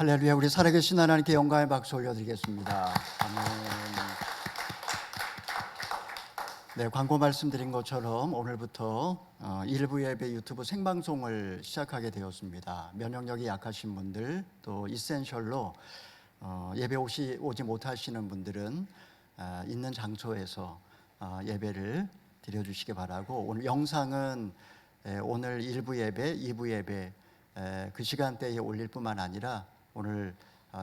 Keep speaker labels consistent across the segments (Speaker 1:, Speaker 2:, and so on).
Speaker 1: 할렐루야. 우리 살아계신 하나님께 영광의 박수 올려드리겠습니다. 아멘. 네, 광고 말씀드린 것처럼 오늘부터 일부 예배 유튜브 생방송을 시작하게 되었습니다. 면역력이 약하신 분들, 또 이센셜로 예배 오지 못하시는 분들은 있는 장소에서 예배를 드려주시기 바라고, 오늘 영상은 오늘 1부 예배, 2부 예배 그 시간대에 올릴 뿐만 아니라 오늘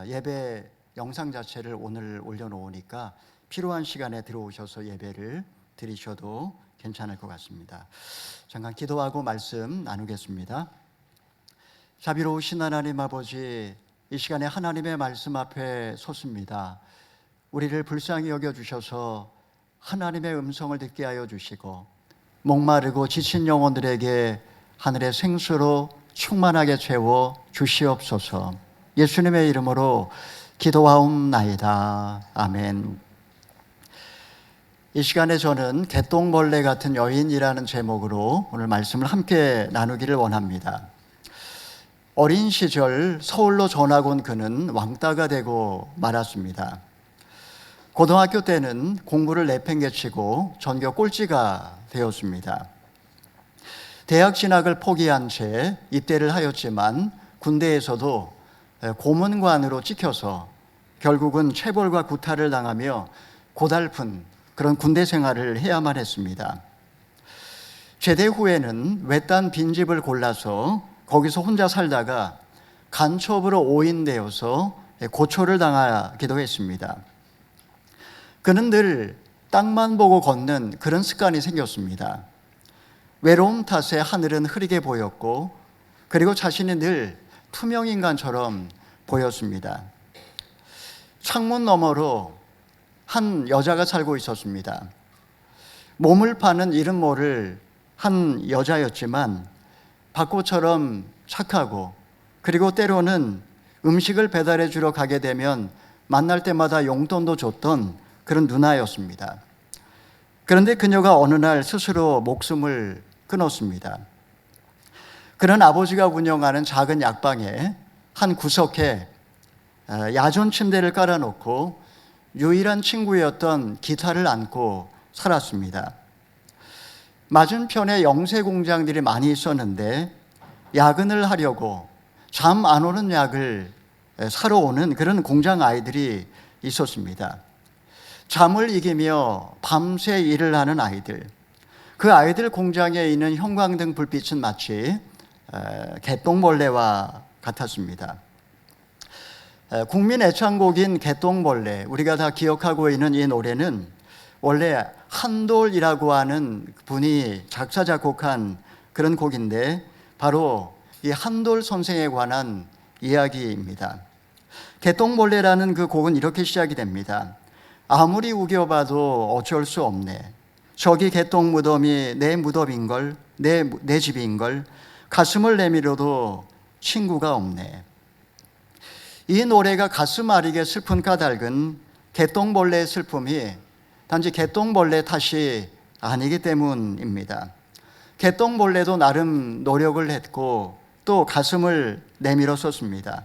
Speaker 1: 예배 영상 자체를 오늘 올려놓으니까 필요한 시간에 들어오셔서 예배를 드리셔도 괜찮을 것 같습니다. 잠깐 기도하고 말씀 나누겠습니다. 자비로우신 하나님 아버지, 이 시간에 하나님의 말씀 앞에 섰습니다. 우리를 불쌍히 여겨주셔서 하나님의 음성을 듣게 하여 주시고, 목마르고 지친 영혼들에게 하늘의 생수로 충만하게 채워 주시옵소서. 예수님의 이름으로 기도하옵나이다. 아멘. 이 시간에 저는 개똥벌레 같은 여인이라는 제목으로 오늘 말씀을 함께 나누기를 원합니다. 어린 시절 서울로 전학 온 그는 왕따가 되고 말았습니다. 고등학교 때는 공부를 내팽개치고 전교 꼴찌가 되었습니다. 대학 진학을 포기한 채 입대를 하였지만 군대에서도 고문관으로 찍혀서 결국은 체벌과 구타를 당하며 고달픈 그런 군대 생활을 해야만 했습니다. 제대 후에는 외딴 빈집을 골라서 거기서 혼자 살다가 간첩으로 오인되어서 고초를 당하기도 했습니다. 그는 늘 땅만 보고 걷는 그런 습관이 생겼습니다. 외로움 탓에 하늘은 흐리게 보였고, 그리고 자신이 늘 투명인간처럼 보였습니다. 창문 너머로 한 여자가 살고 있었습니다. 몸을 파는 이름 모를 한 여자였지만 박고처럼 착하고, 그리고 때로는 음식을 배달해 주러 가게 되면 만날 때마다 용돈도 줬던 그런 누나였습니다. 그런데 그녀가 어느 날 스스로 목숨을 끊었습니다. 그는 아버지가 운영하는 작은 약방에 한 구석에 야전 침대를 깔아놓고 유일한 친구였던 기타를 안고 살았습니다. 맞은편에 영세 공장들이 많이 있었는데 야근을 하려고 잠 안 오는 약을 사러 오는 그런 공장 아이들이 있었습니다. 잠을 이기며 밤새 일을 하는 아이들, 그 아이들 공장에 있는 형광등 불빛은 마치 개똥벌레와 같았습니다. 국민 애창곡인 개똥벌레, 우리가 다 기억하고 있는 이 노래는 원래 한돌이라고 하는 분이 작사 작곡한 그런 곡인데, 바로 이 한돌 선생에 관한 이야기입니다. 개똥벌레라는 그 곡은 이렇게 시작이 됩니다. 아무리 우겨봐도 어쩔 수 없네. 저기 개똥 무덤이 내 무덤인걸, 내 집인걸. 가슴을 내밀어도 친구가 없네. 이 노래가 가슴 아리게 슬픈 까닭은 개똥벌레의 슬픔이 단지 개똥벌레 탓이 아니기 때문입니다. 개똥벌레도 나름 노력을 했고 또 가슴을 내밀었었습니다.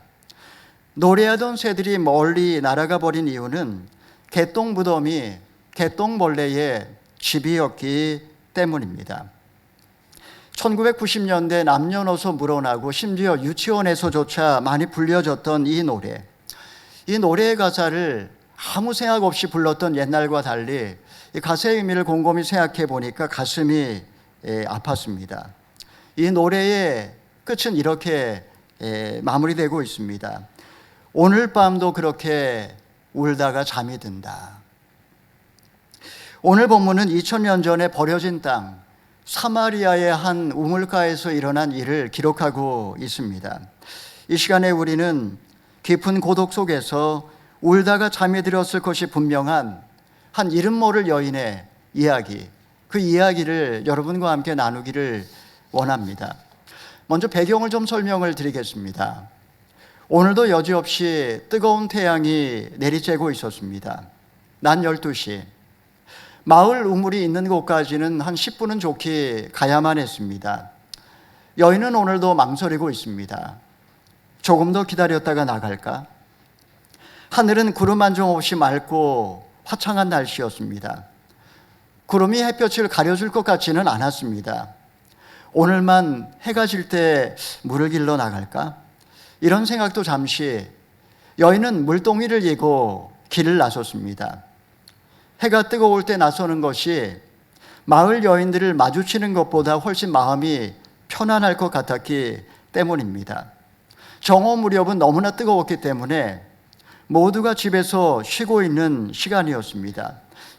Speaker 1: 노래하던 새들이 멀리 날아가 버린 이유는 개똥 무덤이 개똥벌레의 집이었기 때문입니다. 1990년대 남녀노소 물어나고 심지어 유치원에서조차 많이 불려졌던 이 노래, 이 노래의 가사를 아무 생각 없이 불렀던 옛날과 달리 이 가사의 의미를 곰곰이 생각해 보니까 가슴이 아팠습니다. 이 노래의 끝은 이렇게 마무리되고 있습니다. 오늘 밤도 그렇게 울다가 잠이 든다. 오늘 본문은 2000년 전에 버려진 땅 사마리아의 한 우물가에서 일어난 일을 기록하고 있습니다. 이 시간에 우리는 깊은 고독 속에서 울다가 잠이 들었을 것이 분명한 한 이름 모를 여인의 이야기, 그 이야기를 여러분과 함께 나누기를 원합니다. 먼저 배경을 좀 설명을 드리겠습니다. 오늘도 여지없이 뜨거운 태양이 내리쬐고 있었습니다. 낮 12시. 마을 우물이 있는 곳까지는 한 10분은 좋게 가야만 했습니다. 여인은 오늘도 망설이고 있습니다. 조금 더 기다렸다가 나갈까? 하늘은 구름 한 점 없이 맑고 화창한 날씨였습니다. 구름이 햇볕을 가려줄 것 같지는 않았습니다. 오늘만 해가 질 때 물을 길러 나갈까? 이런 생각도 잠시 여인은 물동이를 이고 길을 나섰습니다. 해가 뜨거울 때 나서는 것이 마을 여인들을 마주치는 것보다 훨씬 마음이 편안할 것 같았기 때문입니다. 정오 무렵은 너무나 뜨거웠기 때문에 모두가 집에서 쉬고 있는 시간이었습니다.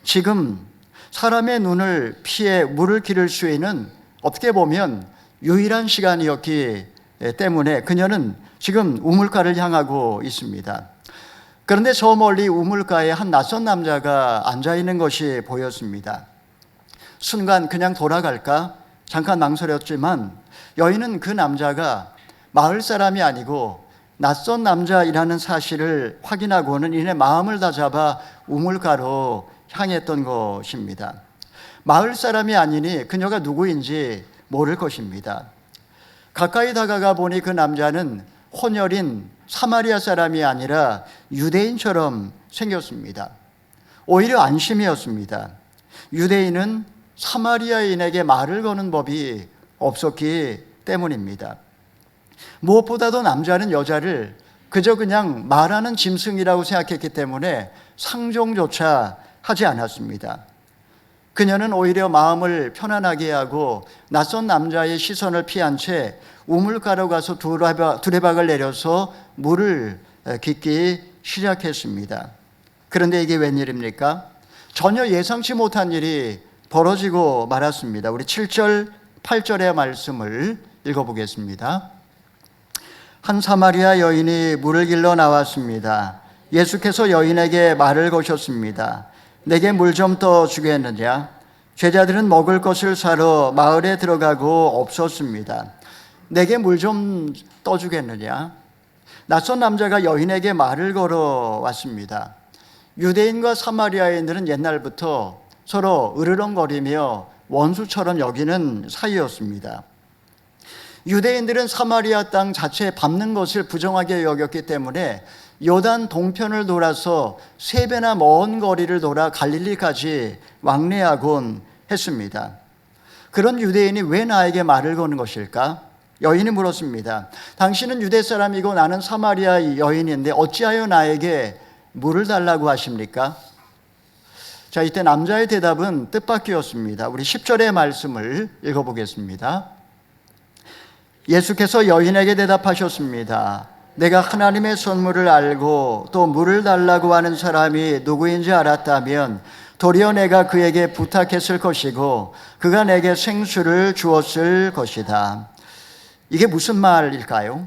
Speaker 1: 지금 사람의 눈을 피해 물을 기를 수 있는 어떻게 보면 유일한 시간이었기 때문에 그녀는 지금 우물가를 향하고 있습니다. 그런데 저 멀리 우물가에 한 낯선 남자가 앉아 있는 것이 보였습니다. 순간 그냥 돌아갈까? 잠깐 망설였지만 여인은 그 남자가 마을 사람이 아니고 낯선 남자이라는 사실을 확인하고는 이내 마음을 다잡아 우물가로 향했던 것입니다. 마을 사람이 아니니 그녀가 누구인지 모를 것입니다. 가까이 다가가 보니 그 남자는 혼혈인 사마리아 사람이 아니라 유대인처럼 생겼습니다. 오히려 안심이었습니다. 유대인은 사마리아인에게 말을 거는 법이 없었기 때문입니다. 무엇보다도 남자는 여자를 그저 그냥 말하는 짐승이라고 생각했기 때문에 상종조차 하지 않았습니다. 그녀는 오히려 마음을 편안하게 하고 낯선 남자의 시선을 피한 채 우물가로 가서 두레박을 내려서 물을 깃기 시작했습니다. 그런데 이게 웬일입니까? 전혀 예상치 못한 일이 벌어지고 말았습니다. 우리 7절, 8절의 말씀을 읽어보겠습니다. 한 사마리아 여인이 물을 길러 나왔습니다. 예수께서 여인에게 말을 거셨습니다. 내게 물 좀 떠 주겠느냐? 제자들은 먹을 것을 사러 마을에 들어가고 없었습니다. 내게 물 좀 떠 주겠느냐? 낯선 남자가 여인에게 말을 걸어 왔습니다. 유대인과 사마리아인들은 옛날부터 서로 으르렁거리며 원수처럼 여기는 사이였습니다. 유대인들은 사마리아 땅 자체에 밟는 것을 부정하게 여겼기 때문에 요단 동편을 돌아서 3배나 먼 거리를 돌아 갈릴리까지 왕래하곤 했습니다. 그런 유대인이 왜 나에게 말을 거는 것일까? 여인이 물었습니다. 당신은 유대 사람이고 나는 사마리아 여인인데 어찌하여 나에게 물을 달라고 하십니까? 자, 이때 남자의 대답은 뜻밖이었습니다. 우리 10절의 말씀을 읽어보겠습니다. 예수께서 여인에게 대답하셨습니다. 내가 하나님의 선물을 알고 또 물을 달라고 하는 사람이 누구인지 알았다면 도리어 내가 그에게 부탁했을 것이고 그가 내게 생수를 주었을 것이다. 이게 무슨 말일까요?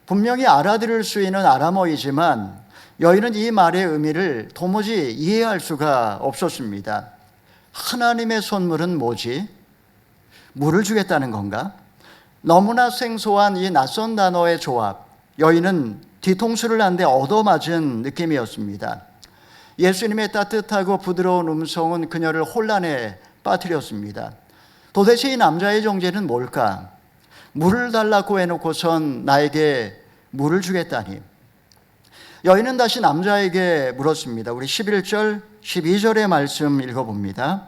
Speaker 1: 분명히 알아들을 수 있는 아람어이지만 여인은 이 말의 의미를 도무지 이해할 수가 없었습니다. 하나님의 선물은 뭐지? 물을 주겠다는 건가? 너무나 생소한 이 낯선 단어의 조합, 여인은 뒤통수를 한 대 얻어맞은 느낌이었습니다. 예수님의 따뜻하고 부드러운 음성은 그녀를 혼란에 빠뜨렸습니다. 도대체 이 남자의 정체는 뭘까? 물을 달라고 해놓고선 나에게 물을 주겠다니. 여인은 다시 남자에게 물었습니다. 우리 11절, 12절의 말씀 읽어봅니다.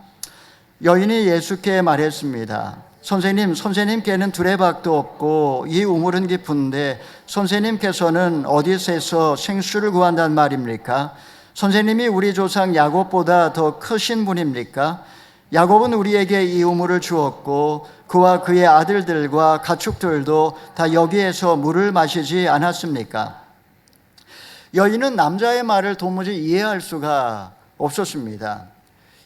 Speaker 1: 여인이 예수께 말했습니다. 선생님께는 두레박도 없고 이 우물은 깊은데 선생님께서는 어디서 생수를 구한단 말입니까? 선생님이 우리 조상 야곱보다 더 크신 분입니까? 야곱은 우리에게 이 우물을 주었고 그와 그의 아들들과 가축들도 다 여기에서 물을 마시지 않았습니까? 여인은 남자의 말을 도무지 이해할 수가 없었습니다.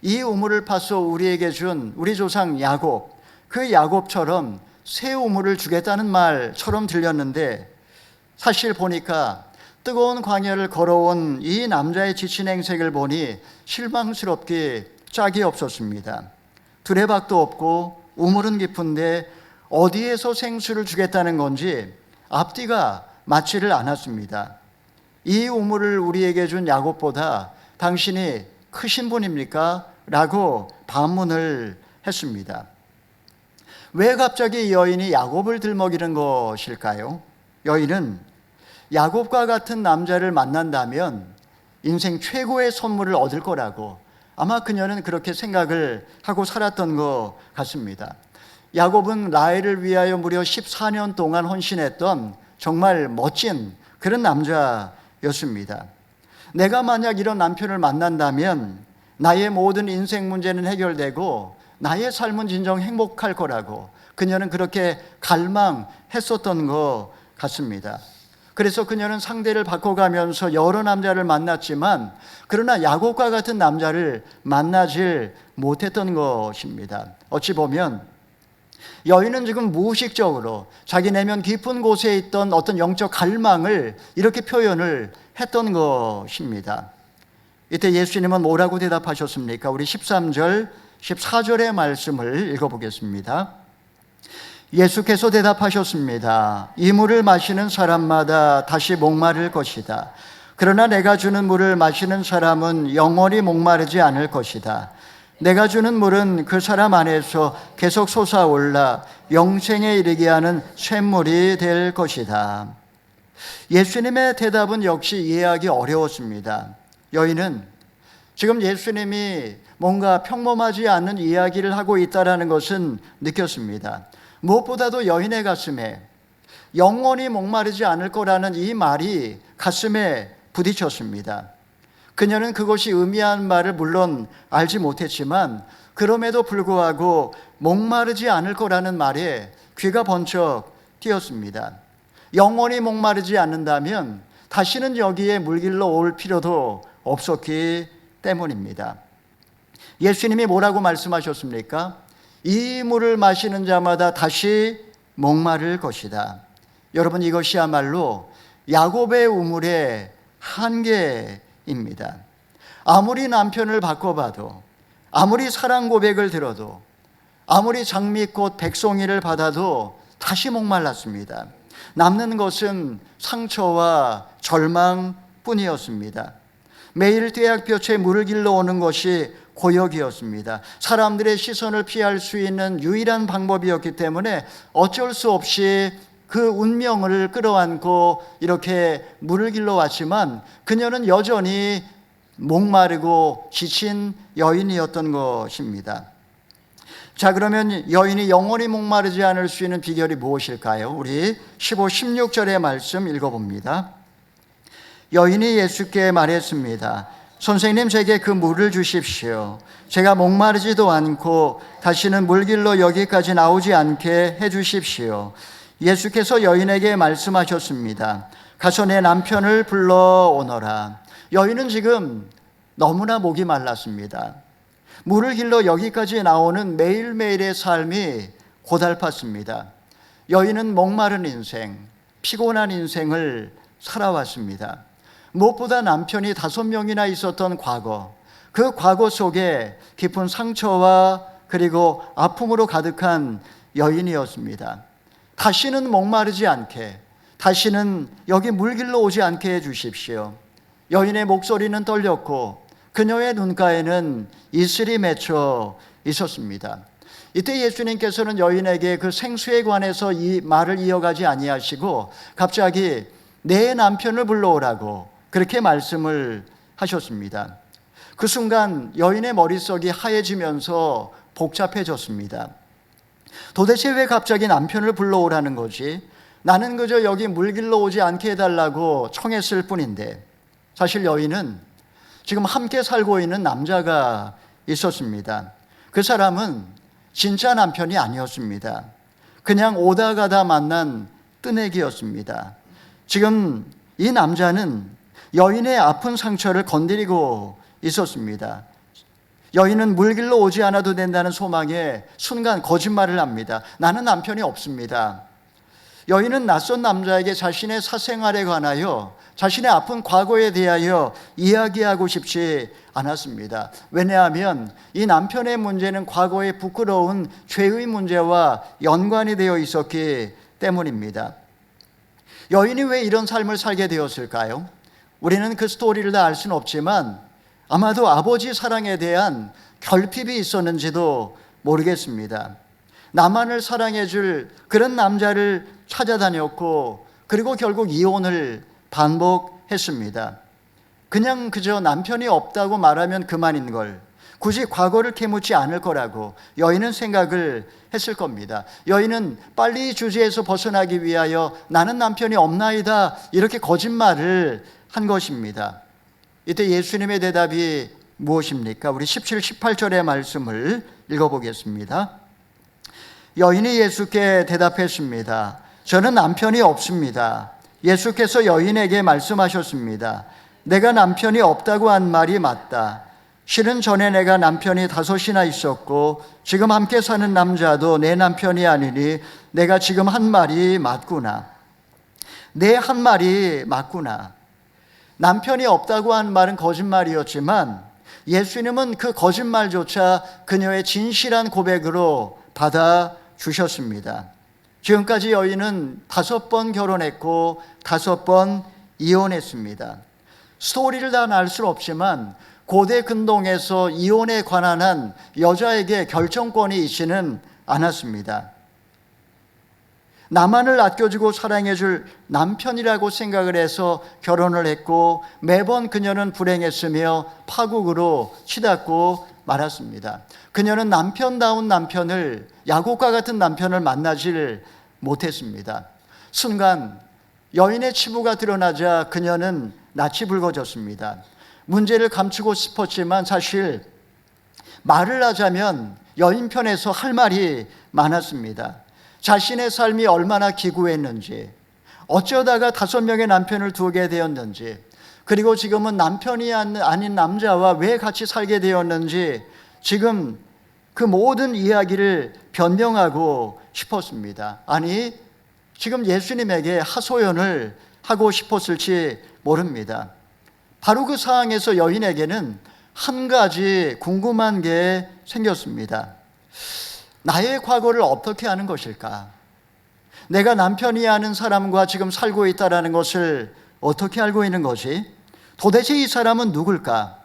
Speaker 1: 이 우물을 파서 우리에게 준 우리 조상 야곱, 그 야곱처럼 새 우물을 주겠다는 말처럼 들렸는데 사실 보니까 뜨거운 광야를 걸어온 이 남자의 지친 행색을 보니 실망스럽게 짝이 없었습니다. 두레박도 없고 우물은 깊은데 어디에서 생수를 주겠다는 건지 앞뒤가 맞지를 않았습니다. 이 우물을 우리에게 준 야곱보다 당신이 크신 분입니까? 라고 반문을 했습니다. 왜 갑자기 이 여인이 야곱을 들먹이는 것일까요? 여인은 야곱과 같은 남자를 만난다면 인생 최고의 선물을 얻을 거라고 아마 그녀는 그렇게 생각을 하고 살았던 것 같습니다. 야곱은 라헬을 위하여 무려 14년 동안 헌신했던 정말 멋진 그런 남자였습니다. 내가 만약 이런 남편을 만난다면 나의 모든 인생 문제는 해결되고 나의 삶은 진정 행복할 거라고 그녀는 그렇게 갈망했었던 것 같습니다. 그래서 그녀는 상대를 바꿔가면서 여러 남자를 만났지만 그러나 야곱과 같은 남자를 만나질 못했던 것입니다. 어찌 보면 여인은 지금 무의식적으로 자기 내면 깊은 곳에 있던 어떤 영적 갈망을 이렇게 표현을 했던 것입니다. 이때 예수님은 뭐라고 대답하셨습니까? 우리 13절, 14절의 말씀을 읽어보겠습니다. 예수께서 대답하셨습니다. 이 물을 마시는 사람마다 다시 목마를 것이다. 그러나 내가 주는 물을 마시는 사람은 영원히 목마르지 않을 것이다. 내가 주는 물은 그 사람 안에서 계속 솟아올라 영생에 이르게 하는 샘물이 될 것이다. 예수님의 대답은 역시 이해하기 어려웠습니다. 여인은 지금 예수님이 뭔가 평범하지 않은 이야기를 하고 있다는 것은 느꼈습니다. 무엇보다도 여인의 가슴에 영원히 목마르지 않을 거라는 이 말이 가슴에 부딪혔습니다. 그녀는 그것이 의미한 말을 물론 알지 못했지만 그럼에도 불구하고 목마르지 않을 거라는 말에 귀가 번쩍 띄었습니다. 영원히 목마르지 않는다면 다시는 여기에 물길로 올 필요도 없었기 때문입니다. 예수님이 뭐라고 말씀하셨습니까? 이 물을 마시는 자마다 다시 목마를 것이다. 여러분, 이것이야말로 야곱의 우물의 한계입니다. 아무리 남편을 바꿔봐도, 아무리 사랑 고백을 들어도, 아무리 장미꽃 백송이를 받아도 다시 목말랐습니다. 남는 것은 상처와 절망뿐이었습니다. 매일 떼약볕에 물을 길러 오는 것이 고역이었습니다. 사람들의 시선을 피할 수 있는 유일한 방법이었기 때문에 어쩔 수 없이 그 운명을 끌어안고 이렇게 물을 길러 왔지만 그녀는 여전히 목마르고 지친 여인이었던 것입니다. 자, 그러면 여인이 영원히 목마르지 않을 수 있는 비결이 무엇일까요? 우리 15, 16절의 말씀 읽어봅니다. 여인이 예수께 말했습니다. 선생님, 제게 그 물을 주십시오. 제가 목마르지도 않고 다시는 물길로 여기까지 나오지 않게 해주십시오. 예수께서 여인에게 말씀하셨습니다. 가서 내 남편을 불러오너라. 여인은 지금 너무나 목이 말랐습니다. 물을 길러 여기까지 나오는 매일매일의 삶이 고달팠습니다. 여인은 목마른 인생, 피곤한 인생을 살아왔습니다. 무엇보다 남편이 5명이나 있었던 과거, 그 과거 속에 깊은 상처와 그리고 아픔으로 가득한 여인이었습니다. 다시는 목마르지 않게, 다시는 여기 물길로 오지 않게 해주십시오. 여인의 목소리는 떨렸고 그녀의 눈가에는 이슬이 맺혀 있었습니다. 이때 예수님께서는 여인에게 그 생수에 관해서 이 말을 이어가지 아니하시고 갑자기 내 남편을 불러오라고 그렇게 말씀을 하셨습니다. 그 순간 여인의 머릿속이 하얘지면서 복잡해졌습니다. 도대체 왜 갑자기 남편을 불러오라는 거지? 나는 그저 여기 물길로 오지 않게 해달라고 청했을 뿐인데, 사실 여인은 지금 함께 살고 있는 남자가 있었습니다. 그 사람은 진짜 남편이 아니었습니다. 그냥 오다 가다 만난 뜨내기였습니다. 지금 이 남자는 여인의 아픈 상처를 건드리고 있었습니다. 여인은 물길로 오지 않아도 된다는 소망에 순간 거짓말을 합니다. 나는 남편이 없습니다. 여인은 낯선 남자에게 자신의 사생활에 관하여 자신의 아픈 과거에 대하여 이야기하고 싶지 않았습니다. 왜냐하면 이 남편의 문제는 과거의 부끄러운 죄의 문제와 연관이 되어 있었기 때문입니다. 여인이 왜 이런 삶을 살게 되었을까요? 우리는 그 스토리를 다 알 수는 없지만 아마도 아버지 사랑에 대한 결핍이 있었는지도 모르겠습니다. 나만을 사랑해 줄 그런 남자를 찾아다녔고 그리고 결국 이혼을 반복했습니다. 그냥 그저 남편이 없다고 말하면 그만인 걸, 굳이 과거를 캐묻지 않을 거라고 여인은 생각을 했을 겁니다. 여인은 빨리 이 주제에서 벗어나기 위하여 나는 남편이 없나이다 이렇게 거짓말을 한 것입니다. 이때 예수님의 대답이 무엇입니까? 우리 17, 18절의 말씀을 읽어보겠습니다. 여인이 예수께 대답했습니다. 저는 남편이 없습니다. 예수께서 여인에게 말씀하셨습니다. 내가 남편이 없다고 한 말이 맞다. 실은 전에 내가 남편이 5이나 있었고 지금 함께 사는 남자도 내 남편이 아니니 내가 지금 한 말이 맞구나. 내 한 말이 맞구나. 남편이 없다고 한 말은 거짓말이었지만 예수님은 그 거짓말조차 그녀의 진실한 고백으로 받아주셨습니다. 지금까지 여인은 5번 결혼했고 5번 이혼했습니다. 스토리를 다 알 수 없지만 고대 근동에서 이혼에 관한 한 여자에게 결정권이 있지는 않았습니다. 나만을 아껴주고 사랑해줄 남편이라고 생각을 해서 결혼을 했고 매번 그녀는 불행했으며 파국으로 치닫고 말았습니다. 그녀는 남편다운 남편을, 야곱과 같은 남편을 만나질 못했습니다. 순간 여인의 치부가 드러나자 그녀는 낯이 붉어졌습니다. 문제를 감추고 싶었지만 사실 말을 하자면 여인 편에서 할 말이 많았습니다. 자신의 삶이 얼마나 기구했는지, 어쩌다가 5명의 남편을 두게 되었는지, 그리고 지금은 남편이 아닌 남자와 왜 같이 살게 되었는지 지금 그 모든 이야기를 변명하고 싶었습니다. 아니, 지금 예수님에게 하소연을 하고 싶었을지 모릅니다. 바로 그 상황에서 여인에게는 한 가지 궁금한 게 생겼습니다. 나의 과거를 어떻게 아는 것일까? 내가 남편이 아는 사람과 지금 살고 있다는 것을 어떻게 알고 있는 거지? 도대체 이 사람은 누굴까?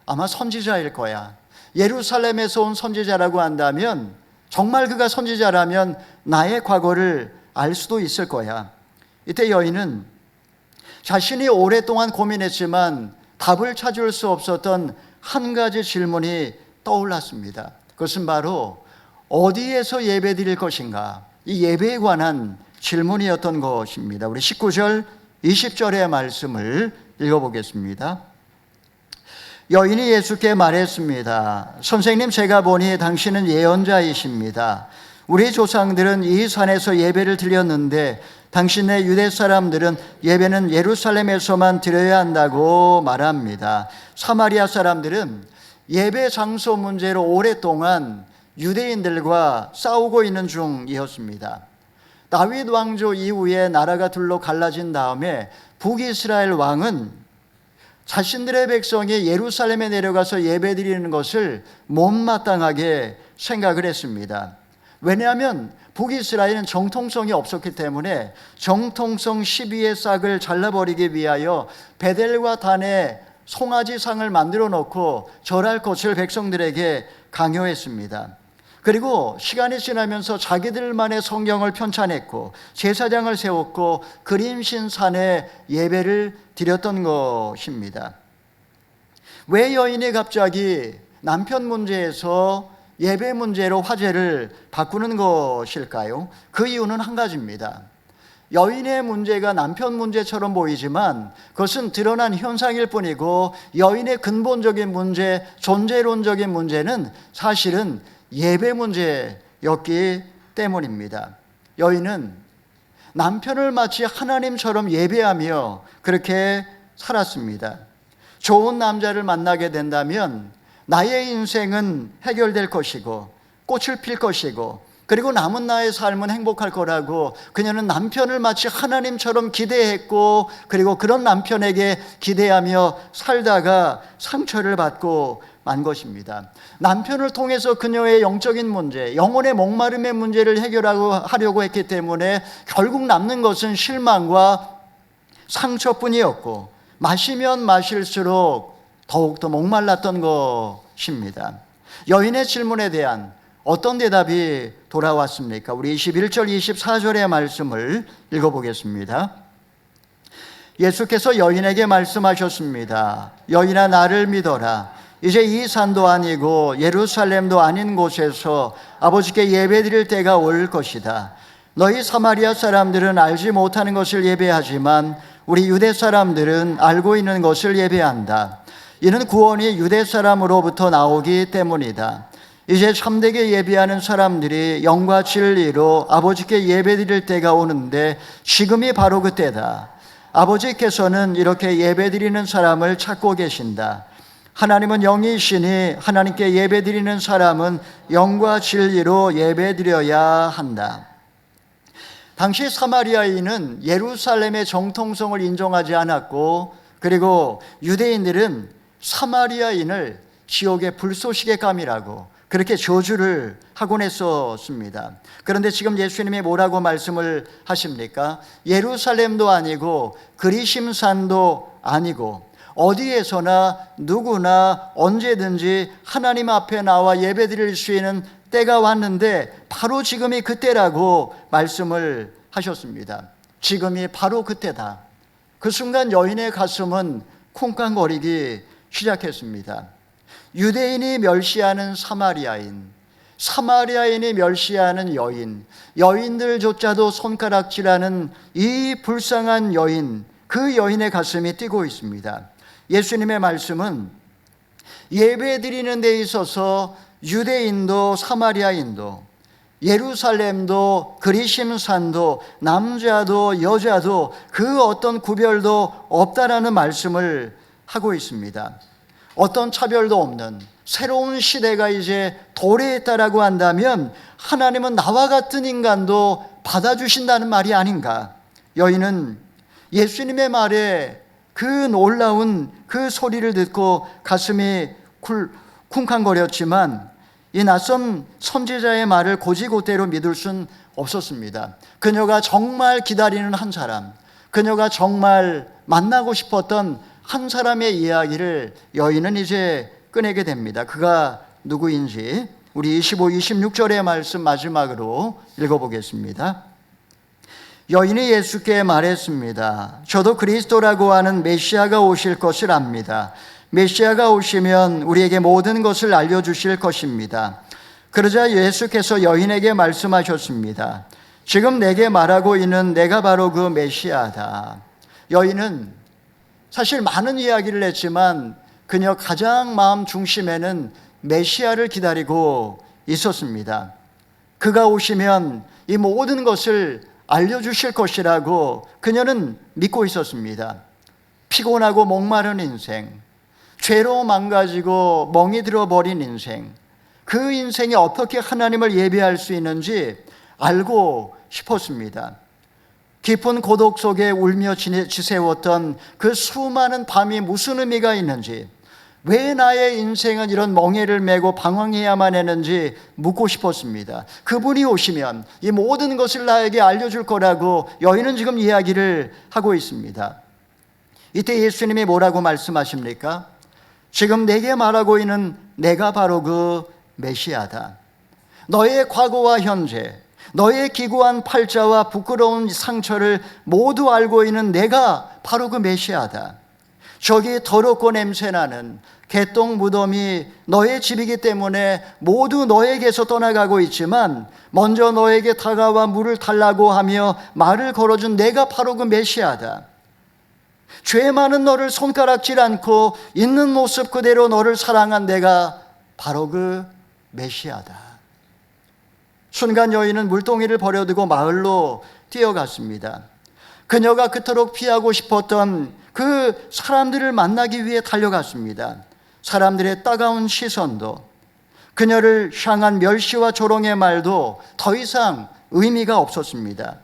Speaker 1: 아마 선지자일 거야. 예루살렘에서 온 선지자라고 한다면, 정말 그가 선지자라면 나의 과거를 알 수도 있을 거야. 이때 여인은 자신이 오랫동안 고민했지만 답을 찾을 수 없었던 한 가지 질문이 떠올랐습니다. 그것은 바로 어디에서 예배 드릴 것인가? 이 예배에 관한 질문이었던 것입니다. 우리 19절, 20절의 말씀을 읽어보겠습니다. 여인이 예수께 말했습니다. 선생님, 제가 보니 당신은 예언자이십니다. 우리 조상들은 이 산에서 예배를 드렸는데 당신의 유대 사람들은 예배는 예루살렘에서만 드려야 한다고 말합니다. 사마리아 사람들은 예배 장소 문제로 오랫동안 유대인들과 싸우고 있는 중이었습니다. 다윗 왕조 이후에 나라가 둘로 갈라진 다음에 북이스라엘 왕은 자신들의 백성이 예루살렘에 내려가서 예배드리는 것을 못마땅하게 생각을 했습니다. 왜냐하면 북이스라엘은 정통성이 없었기 때문에 정통성 12의 싹을 잘라버리기 위하여 베델과 단에 송아지상을 만들어 놓고 절할 것을 백성들에게 강요했습니다. 그리고 시간이 지나면서 자기들만의 성경을 편찬했고 제사장을 세웠고 그림신산에 예배를 드렸던 것입니다. 왜 여인이 갑자기 남편 문제에서 예배 문제로 화제를 바꾸는 것일까요? 그 이유는 한 가지입니다. 여인의 문제가 남편 문제처럼 보이지만 그것은 드러난 현상일 뿐이고 여인의 근본적인 문제, 존재론적인 문제는 사실은 예배 문제였기 때문입니다. 여인은 남편을 마치 하나님처럼 예배하며 그렇게 살았습니다. 좋은 남자를 만나게 된다면 나의 인생은 해결될 것이고 꽃을 필 것이고 그리고 남은 나의 삶은 행복할 거라고 그녀는 남편을 마치 하나님처럼 기대했고 그리고 그런 남편에게 기대하며 살다가 상처를 받고 만 것입니다. 남편을 통해서 그녀의 영적인 문제, 영혼의 목마름의 문제를 해결하려고 했기 때문에 결국 남는 것은 실망과 상처뿐이었고 마시면 마실수록 더욱더 목말랐던 것입니다. 여인의 질문에 대한 어떤 대답이 돌아왔습니까? 우리 21절, 24절의 말씀을 읽어보겠습니다. 예수께서 여인에게 말씀하셨습니다. 여인아, 나를 믿어라. 이제 이 산도 아니고 예루살렘도 아닌 곳에서 아버지께 예배드릴 때가 올 것이다. 너희 사마리아 사람들은 알지 못하는 것을 예배하지만 우리 유대 사람들은 알고 있는 것을 예배한다. 이는 구원이 유대 사람으로부터 나오기 때문이다. 이제 참되게 예배하는 사람들이 영과 진리로 아버지께 예배드릴 때가 오는데 지금이 바로 그때다. 아버지께서는 이렇게 예배드리는 사람을 찾고 계신다. 하나님은 영이시니 하나님께 예배드리는 사람은 영과 진리로 예배드려야 한다. 당시 사마리아인은 예루살렘의 정통성을 인정하지 않았고, 그리고 유대인들은 사마리아인을 지옥의 불쏘시개 감이라고 그렇게 저주를 하곤 했었습니다. 그런데 지금 예수님이 뭐라고 말씀을 하십니까? 예루살렘도 아니고 그리심산도 아니고 어디에서나 누구나 언제든지 하나님 앞에 나와 예배드릴 수 있는 때가 왔는데 바로 지금이 그때라고 말씀을 하셨습니다. 지금이 바로 그때다. 그 순간 여인의 가슴은 쿵쾅거리기 시작했습니다. 유대인이 멸시하는 사마리아인, 사마리아인이 멸시하는 여인, 여인들조차도 손가락질하는 이 불쌍한 여인, 그 여인의 가슴이 뛰고 있습니다. 예수님의 말씀은 예배드리는 데 있어서 유대인도 사마리아인도 예루살렘도 그리심산도 남자도 여자도 그 어떤 구별도 없다라는 말씀을 하고 있습니다. 어떤 차별도 없는 새로운 시대가 이제 도래했다라고 한다면 하나님은 나와 같은 인간도 받아주신다는 말이 아닌가. 여인은 예수님의 말에 그 놀라운 그 소리를 듣고 가슴이 쿵쾅거렸지만 이 낯선 선지자의 말을 곧이곧대로 믿을 순 없었습니다. 그녀가 정말 기다리는 한 사람, 그녀가 정말 만나고 싶었던 한 사람의 이야기를 여인은 이제 꺼내게 됩니다. 그가 누구인지 우리 25, 26절의 말씀 마지막으로 읽어보겠습니다. 여인이 예수께 말했습니다. 저도 그리스도라고 하는 메시아가 오실 것을 압니다. 메시아가 오시면 우리에게 모든 것을 알려주실 것입니다. 그러자 예수께서 여인에게 말씀하셨습니다. 지금 내게 말하고 있는 내가 바로 그 메시아다. 여인은 사실 많은 이야기를 했지만 그녀 가장 마음 중심에는 메시아를 기다리고 있었습니다. 그가 오시면 이 모든 것을 알려주실 것이라고 그녀는 믿고 있었습니다. 피곤하고 목마른 인생, 죄로 망가지고 멍이 들어버린 인생, 그 인생이 어떻게 하나님을 예배할 수 있는지 알고 싶었습니다. 깊은 고독 속에 울며 지새웠던 그 수많은 밤이 무슨 의미가 있는지, 왜 나의 인생은 이런 멍해를 메고 방황해야만 했는지 묻고 싶었습니다. 그분이 오시면 이 모든 것을 나에게 알려줄 거라고 여인은 지금 이야기를 하고 있습니다. 이때 예수님이 뭐라고 말씀하십니까? 지금 내게 말하고 있는 내가 바로 그 메시아다. 너의 과거와 현재, 너의 기구한 팔자와 부끄러운 상처를 모두 알고 있는 내가 바로 그 메시아다. 저기 더럽고 냄새나는 개똥 무덤이 너의 집이기 때문에 모두 너에게서 떠나가고 있지만 먼저 너에게 다가와 물을 달라고 하며 말을 걸어준 내가 바로 그 메시아다. 죄 많은 너를 손가락질 않고 있는 모습 그대로 너를 사랑한 내가 바로 그 메시아다. 순간 여인은 물동이를 버려두고 마을로 뛰어갔습니다. 그녀가 그토록 피하고 싶었던 그 사람들을 만나기 위해 달려갔습니다. 사람들의 따가운 시선도, 그녀를 향한 멸시와 조롱의 말도 더 이상 의미가 없었습니다.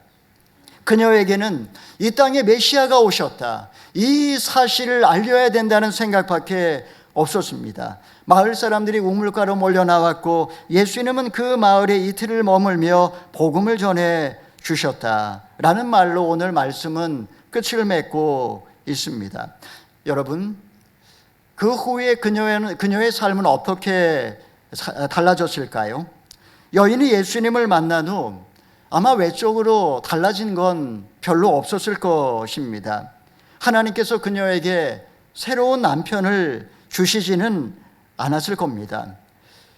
Speaker 1: 그녀에게는 이 땅에 메시아가 오셨다, 이 사실을 알려야 된다는 생각밖에 없었습니다. 마을 사람들이 우물가로 몰려 나왔고 예수님은 그 마을에 이틀을 머물며 복음을 전해 주셨다라는 말로 오늘 말씀은 끝을 맺고 있습니다. 여러분, 그 후에 그녀의 삶은 어떻게 달라졌을까요? 여인이 예수님을 만난 후 아마 외적으로 달라진 건 별로 없었을 것입니다. 하나님께서 그녀에게 새로운 남편을 주시지는 않았을 겁니다.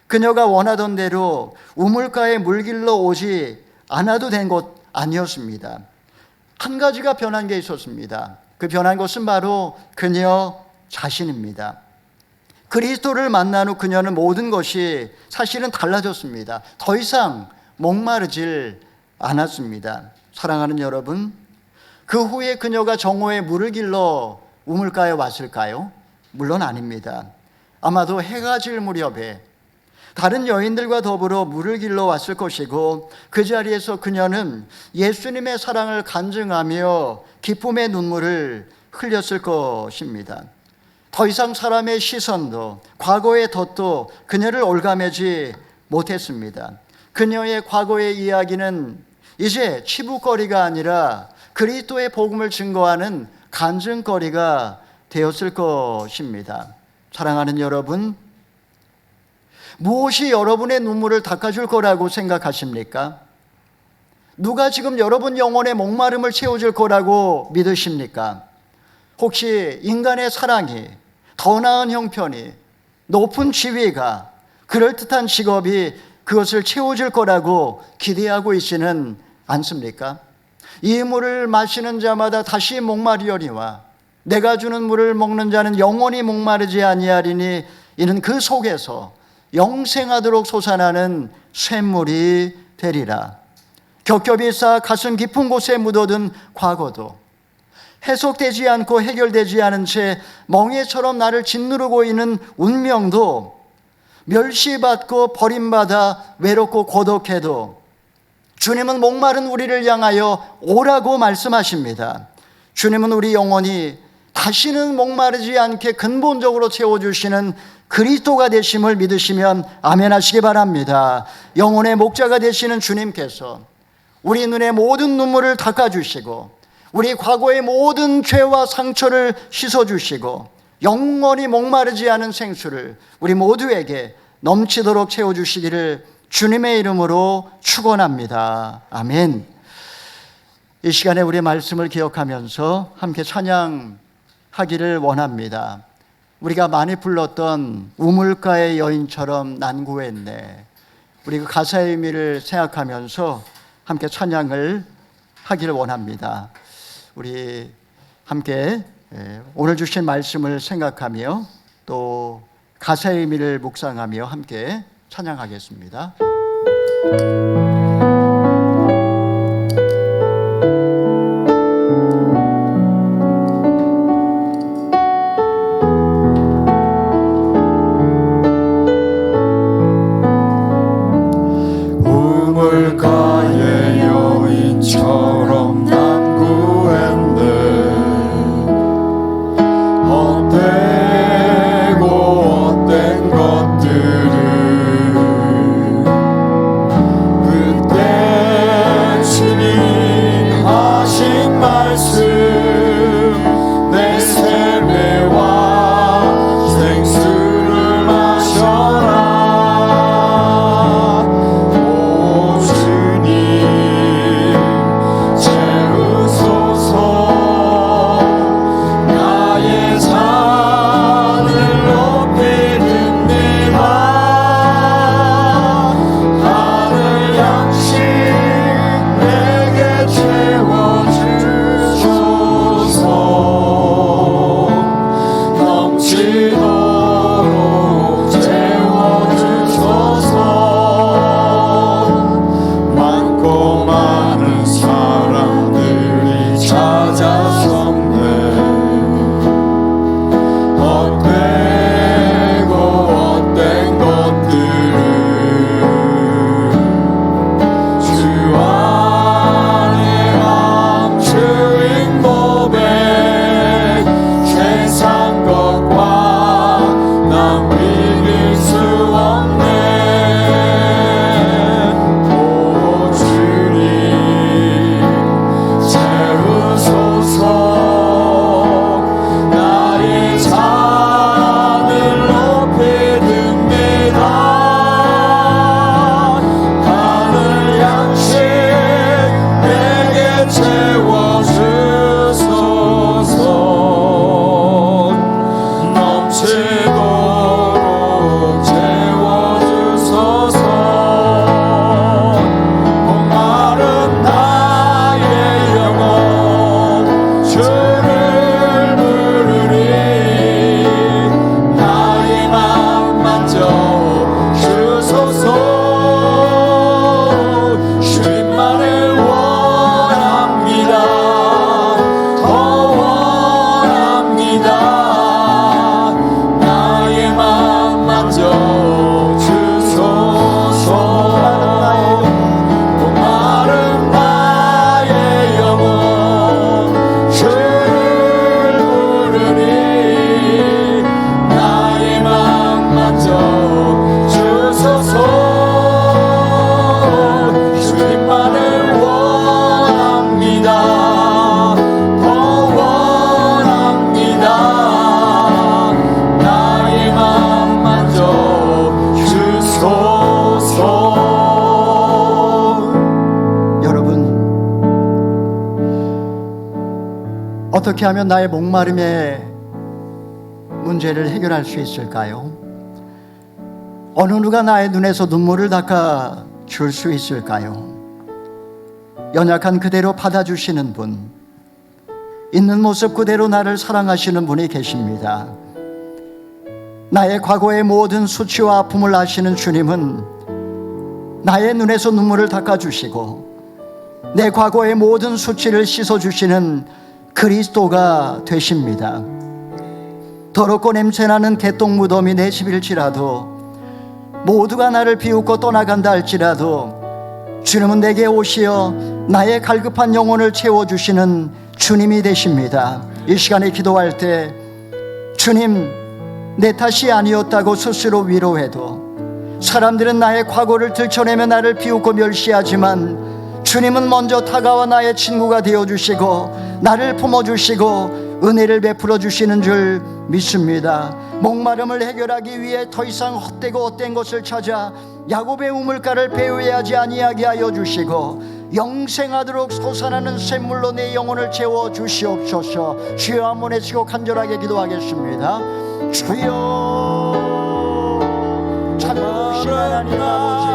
Speaker 1: 그녀가 원하던 대로 우물가에 물길러 오지 않아도 된 것 아니었습니다. 한 가지가 변한 게 있었습니다. 그 변한 것은 바로 그녀 자신입니다. 그리스도를 만난 후 그녀는 모든 것이 사실은 달라졌습니다. 더 이상 목마르질 않았습니다. 사랑하는 여러분, 그 후에 그녀가 정오에 물을 길러 우물가에 왔을까요? 물론 아닙니다. 아마도 해가 질 무렵에 다른 여인들과 더불어 물을 길러 왔을 것이고, 그 자리에서 그녀는 예수님의 사랑을 간증하며 기쁨의 눈물을 흘렸을 것입니다. 더 이상 사람의 시선도 과거의 덫도 그녀를 올가매지 못했습니다. 그녀의 과거의 이야기는 이제 치부거리가 아니라 그리스도의 복음을 증거하는 간증거리가 되었을 것입니다. 사랑하는 여러분, 무엇이 여러분의 눈물을 닦아줄 거라고 생각하십니까? 누가 지금 여러분 영혼의 목마름을 채워줄 거라고 믿으십니까? 혹시 인간의 사랑이, 더 나은 형편이, 높은 지위가, 그럴듯한 직업이 그것을 채워줄 거라고 기대하고 있지는 않습니까? 이 물을 마시는 자마다 다시 목마르려니와 내가 주는 물을 먹는 자는 영원히 목마르지 아니하리니 이는 그 속에서 영생하도록 솟아나는 샘물이 되리라. 겹겹이 쌓아 가슴 깊은 곳에 묻어둔 과거도 해석되지 않고 해결되지 않은 채 멍에처럼 나를 짓누르고 있는 운명도 멸시받고 버림받아 외롭고 고독해도 주님은 목마른 우리를 향하여 오라고 말씀하십니다. 주님은 우리 영혼이 다시는 목마르지 않게 근본적으로 채워주시는 그리스도가 되심을 믿으시면 아멘 하시기 바랍니다. 영혼의 목자가 되시는 주님께서 우리 눈의 모든 눈물을 닦아주시고 우리 과거의 모든 죄와 상처를 씻어주시고 영원히 목마르지 않은 생수를 우리 모두에게 넘치도록 채워주시기를 주님의 이름으로 축원합니다. 아멘. 이 시간에 우리의 말씀을 기억하면서 함께 찬양하기를 원합니다. 우리가 많이 불렀던 우물가의 여인처럼 난구했네. 우리 그 가사의 의미를 생각하면서 함께 찬양을 하기를 원합니다. 우리 함께 오늘 주신 말씀을 생각하며 또 가사의 의미를 묵상하며 함께 찬양하겠습니다.
Speaker 2: 우물가의 여인처럼 난 구했네. 헛되고 헛된 것들을 그때 주님 하신 말씀 내 삶에 와 생수를 마셔라. 오 주님
Speaker 1: 어떻게 하면 나의 목마름의 문제를 해결할 수 있을까요? 어느 누가 나의 눈에서 눈물을 닦아 줄 수 있을까요? 연약한 그대로 받아주시는 분, 있는 모습 그대로 나를 사랑하시는 분이 계십니다. 나의 과거의 모든 수치와 아픔을 아시는 주님은 나의 눈에서 눈물을 닦아주시고 내 과거의 모든 수치를 씻어주시는 그리스도가 되십니다. 더럽고 냄새나는 개똥 무덤이 내 집일지라도, 모두가 나를 비웃고 떠나간다 할지라도 주님은 내게 오시어 나의 갈급한 영혼을 채워주시는 주님이 되십니다. 이 시간에 기도할 때 주님, 내 탓이 아니었다고 스스로 위로해도 사람들은 나의 과거를 들춰내며 나를 비웃고 멸시하지만 주님은 먼저 다가와 나의 친구가 되어주시고 나를 품어주시고 은혜를 베풀어 주시는 줄 믿습니다. 목마름을 해결하기 위해 더 이상 헛되고 헛된 것을 찾아 야곱의 우물가를 배회하지 아니하게 하여 주시고 영생하도록 솟아나는 샘물로 내 영혼을 채워 주시옵소서. 주여, 한번 외치고 간절하게 기도하겠습니다. 주여, 참으신 하나님 아버지,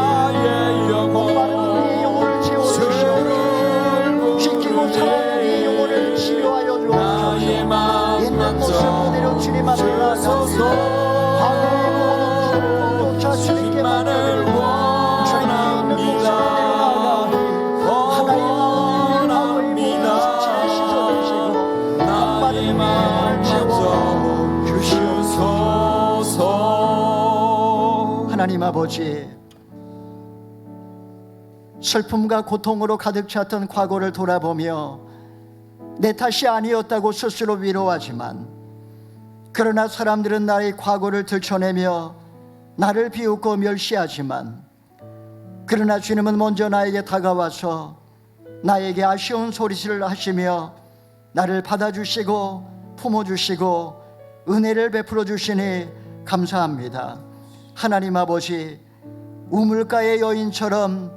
Speaker 1: 목마른 우리의 영혼을 채워주시옵소서. 지키고 사랑하는 우리의 영혼을 치료하여 주옵소서. 있는 모습 그대로 주님 앞에 나아갑니다. 과거의 모든 죽음조차 주님께만을 원합니다. 주님의 있는 모습 그대로 나아가오니 하나님 과거의 모든 수치를 씻어주시고 목마른 우리의 영혼을 채워주시옵소서. 하나님 아버지, 슬픔과 고통으로 가득 찼던 과거를 돌아보며 내 탓이 아니었다고 스스로 위로하지만, 그러나 사람들은 나의 과거를 들춰내며 나를 비웃고 멸시하지만, 그러나 주님은 먼저 나에게 다가와서 나에게 아쉬운 소리를 하시며 나를 받아주시고 품어주시고 은혜를 베풀어 주시니 감사합니다. 하나님 아버지, 우물가의 여인처럼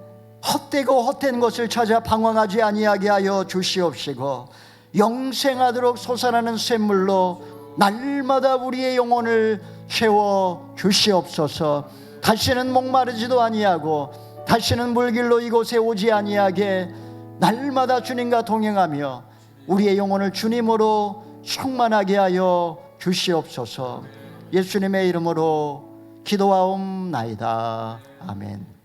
Speaker 1: 헛되고 헛된 것을 찾아 방황하지 아니하게 하여 주시옵시고 영생하도록 솟아나는 샘물로 날마다 우리의 영혼을 채워 주시옵소서. 다시는 목마르지도 아니하고 다시는 물길로 이곳에 오지 아니하게 날마다 주님과 동행하며 우리의 영혼을 주님으로 충만하게 하여 주시옵소서. 예수님의 이름으로 기도하옵나이다. 아멘.